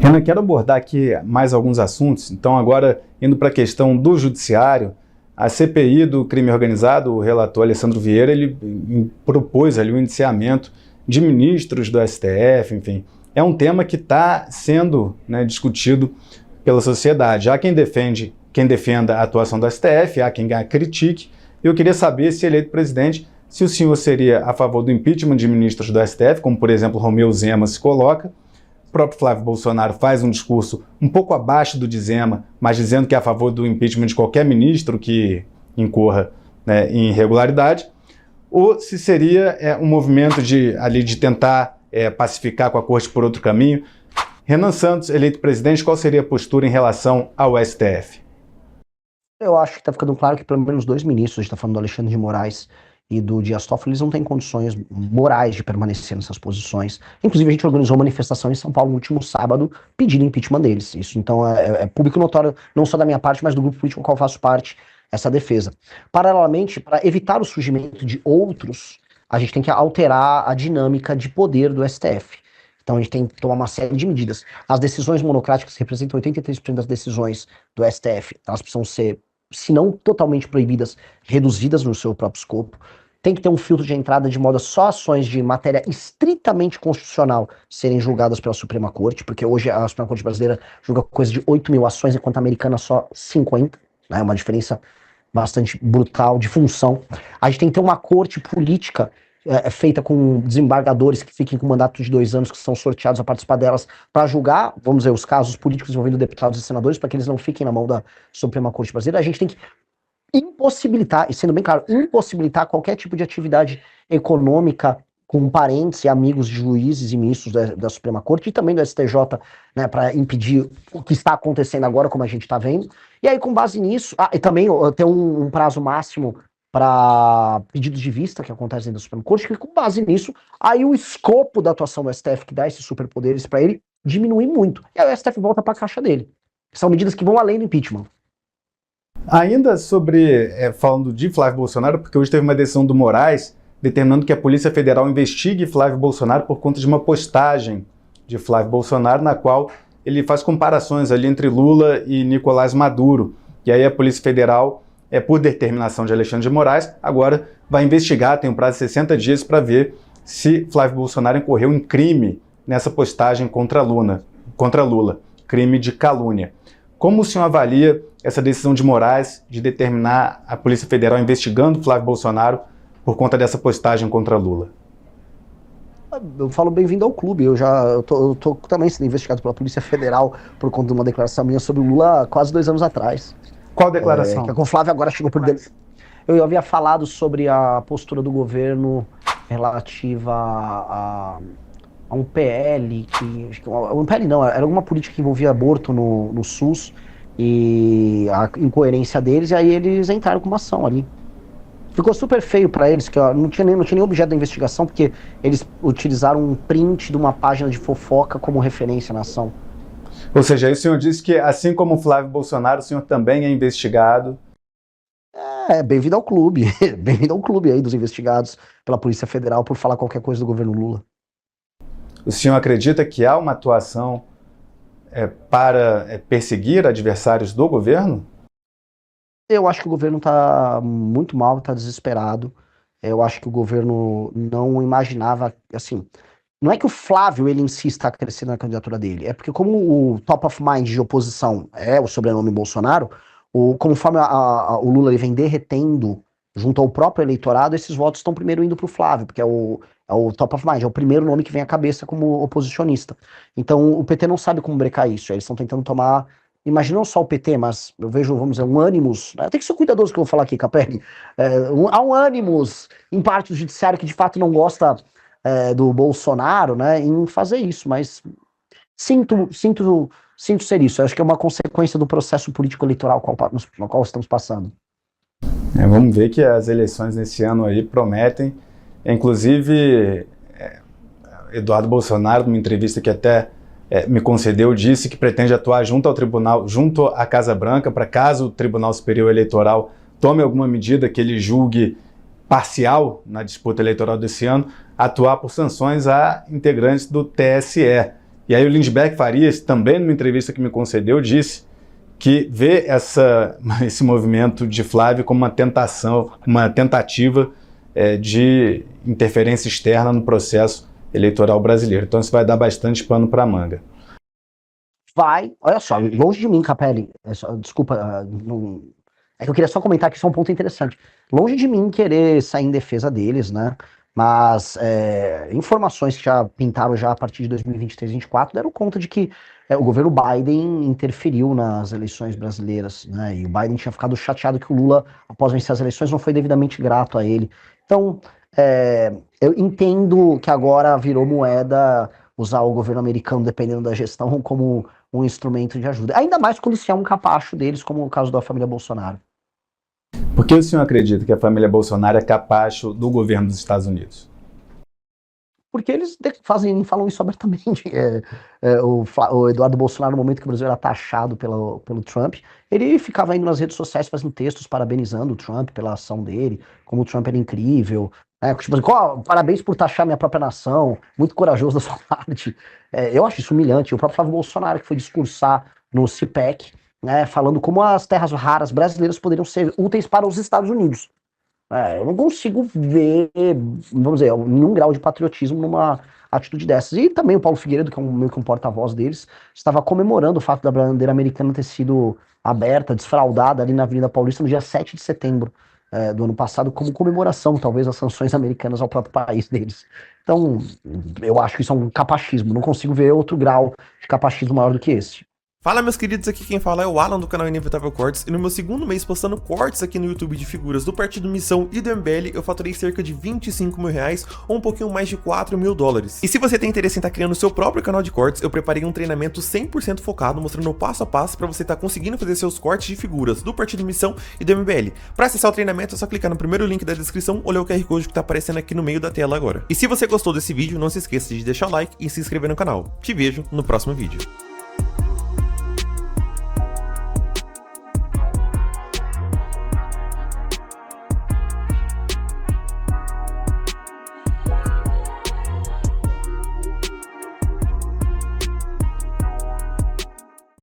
Renan, quero abordar aqui mais alguns assuntos. Então, agora, indo para a questão do judiciário, a CPI do crime organizado, o relator Alessandro Vieira, ele propôs ali o indiciamento de ministros do STF, enfim. É um tema que está sendo, né, discutido pela sociedade. Há quem defenda a atuação do STF, há quem a critique. Eu queria saber, se eleito presidente, se o senhor seria a favor do impeachment de ministros do STF, como, por exemplo, Romeu Zema se coloca. O próprio Flávio Bolsonaro faz um discurso um pouco abaixo do de Zema, mas dizendo que é a favor do impeachment de qualquer ministro que incorra, né, em irregularidade, ou se seria um movimento de tentar pacificar com a corte por outro caminho. Renan Santos, eleito presidente, qual seria a postura em relação ao STF? Eu acho que está ficando claro que pelo menos dois ministros, a gente está falando do Alexandre de Moraes e do Dias Toffoli, eles não têm condições morais de permanecer nessas posições. Inclusive, a gente organizou uma manifestação em São Paulo no último sábado pedindo impeachment deles. Isso, então, é público notório, não só da minha parte, mas do grupo político ao qual eu faço parte, essa defesa. Paralelamente, para evitar o surgimento de outros, a gente tem que alterar a dinâmica de poder do STF. Então, a gente tem que tomar uma série de medidas. As decisões monocráticas, que representam 83% das decisões do STF, elas precisam ser, se não totalmente proibidas, reduzidas no seu próprio escopo. Tem que ter um filtro de entrada de modo a só ações de matéria estritamente constitucional serem julgadas pela Suprema Corte, porque hoje a Suprema Corte brasileira julga coisa de 8 mil ações, enquanto a americana só 50, né? É uma diferença bastante brutal de função. A gente tem que ter uma corte política feita com desembargadores que fiquem com mandato de 2 anos, que são sorteados a participar delas, para julgar, vamos dizer, os casos políticos envolvendo deputados e senadores, para que eles não fiquem na mão da Suprema Corte brasileira. A gente tem que impossibilitar, e sendo bem claro, impossibilitar qualquer tipo de atividade econômica com parentes e amigos de juízes e ministros da Suprema Corte e também do STJ, né, para impedir o que está acontecendo agora, como a gente está vendo. E aí, com base nisso, e também ter um prazo máximo para pedidos de vista que acontecem dentro da Suprema Corte, que com base nisso, aí o escopo da atuação do STF, que dá esses superpoderes para ele, diminui muito. E aí o STF volta para a caixa dele. São medidas que vão além do impeachment. Ainda sobre, falando de Flávio Bolsonaro, porque hoje teve uma decisão do Moraes determinando que a Polícia Federal investigue Flávio Bolsonaro por conta de uma postagem de Flávio Bolsonaro, na qual ele faz comparações ali entre Lula e Nicolás Maduro. E aí a Polícia Federal, por determinação de Alexandre de Moraes, agora vai investigar, tem um prazo de 60 dias para ver se Flávio Bolsonaro incorreu em crime nessa postagem contra Lula, crime de calúnia. Como o senhor avalia essa decisão de Moraes de determinar a Polícia Federal investigando Flávio Bolsonaro por conta dessa postagem contra Lula? Eu falo bem-vindo ao clube. Eu tô também sendo investigado pela Polícia Federal por conta de uma declaração minha sobre o Lula quase 2 anos atrás. Qual declaração? Que com o Flávio agora chegou por dentro. Eu havia falado sobre a postura do governo relativa a um PL um PL não, era alguma política que envolvia aborto no SUS e a incoerência deles, e aí eles entraram com uma ação ali. Ficou super feio pra eles, que não tinha nem objeto da investigação, porque eles utilizaram um print de uma página de fofoca como referência na ação. Ou seja, aí o senhor disse que, assim como o Flávio Bolsonaro, o senhor também é investigado. Bem-vindo ao clube. Bem-vindo ao clube aí dos investigados pela Polícia Federal por falar qualquer coisa do governo Lula. O senhor acredita que há uma atuação para perseguir adversários do governo? Eu acho que o governo está muito mal, está desesperado. Eu acho que o governo não imaginava, assim, não é que o Flávio, ele em si está crescendo na candidatura dele, é porque como o top of mind de oposição é o sobrenome Bolsonaro, conforme o Lula ele vem derretendo junto ao próprio eleitorado, esses votos estão primeiro indo para o Flávio, porque é o top of mind, é o primeiro nome que vem à cabeça como oposicionista. Então o PT não sabe como brecar isso, eles estão tentando tomar, imagina não só o PT, mas eu vejo, vamos dizer, um ânimos, tem que ser cuidadoso que eu vou falar aqui, Capelli, há um ânimos em parte do judiciário que de fato não gosta do Bolsonaro, né, em fazer isso, mas sinto ser isso, eu acho que é uma consequência do processo político eleitoral no qual estamos passando. Vamos ver que as eleições nesse ano aí prometem. Inclusive, Eduardo Bolsonaro, numa entrevista que até me concedeu, disse que pretende atuar junto ao tribunal, junto à Casa Branca, para caso o Tribunal Superior Eleitoral tome alguma medida que ele julgue parcial na disputa eleitoral desse ano, atuar por sanções a integrantes do TSE. E aí o Lindbergh Farias, também numa entrevista que me concedeu, disse que vê esse movimento de Flávio como uma tentativa de interferência externa no processo eleitoral brasileiro. Então isso vai dar bastante pano para manga. Olha só, longe de mim, Capelli, desculpa, é que eu queria só comentar que isso é um ponto interessante. Longe de mim querer sair em defesa deles, né? Mas informações que já pintaram já a partir de 2023 e 2024 deram conta de que o governo Biden interferiu nas eleições brasileiras, né? E o Biden tinha ficado chateado que o Lula, após vencer as eleições, não foi devidamente grato a ele. Então, eu entendo que agora virou moeda usar o governo americano, dependendo da gestão, como um instrumento de ajuda. Ainda mais quando se é um capacho deles, como o caso da família Bolsonaro. Por que o senhor acredita que a família Bolsonaro é capacho do governo dos Estados Unidos? Porque eles falam isso abertamente. O Eduardo Bolsonaro, no momento que o Brasil era taxado pelo Trump, ele ficava indo nas redes sociais fazendo textos parabenizando o Trump pela ação dele, como o Trump era incrível. Tipo assim, parabéns por taxar minha própria nação, muito corajoso da sua parte. Eu acho isso humilhante. O próprio Flávio Bolsonaro, que foi discursar no CPEC, né, falando como as terras raras brasileiras poderiam ser úteis para os Estados Unidos. Eu não consigo ver, vamos dizer, nenhum grau de patriotismo numa atitude dessas. E também o Paulo Figueiredo, que é meio que um porta-voz deles, estava comemorando o fato da bandeira americana ter sido aberta, desfraldada ali na Avenida Paulista no dia 7 de setembro do ano passado, como comemoração, talvez, às sanções americanas ao próprio país deles. Então, eu acho que isso é um capachismo. Não consigo ver outro grau de capachismo maior do que esse. Fala, meus queridos, aqui quem fala é o Alan do canal Inevitável Cortes, e no meu segundo mês postando cortes aqui no YouTube de figuras do Partido Missão e do MBL, eu faturei cerca de 25 mil reais, ou um pouquinho mais de 4 mil dólares. E se você tem interesse em estar criando o seu próprio canal de cortes, eu preparei um treinamento 100% focado, mostrando o passo a passo para você estar conseguindo fazer seus cortes de figuras do Partido Missão e do MBL. Para acessar o treinamento é só clicar no primeiro link da descrição ou ler o QR Code que tá aparecendo aqui no meio da tela agora. E se você gostou desse vídeo, não se esqueça de deixar o like e se inscrever no canal. Te vejo no próximo vídeo.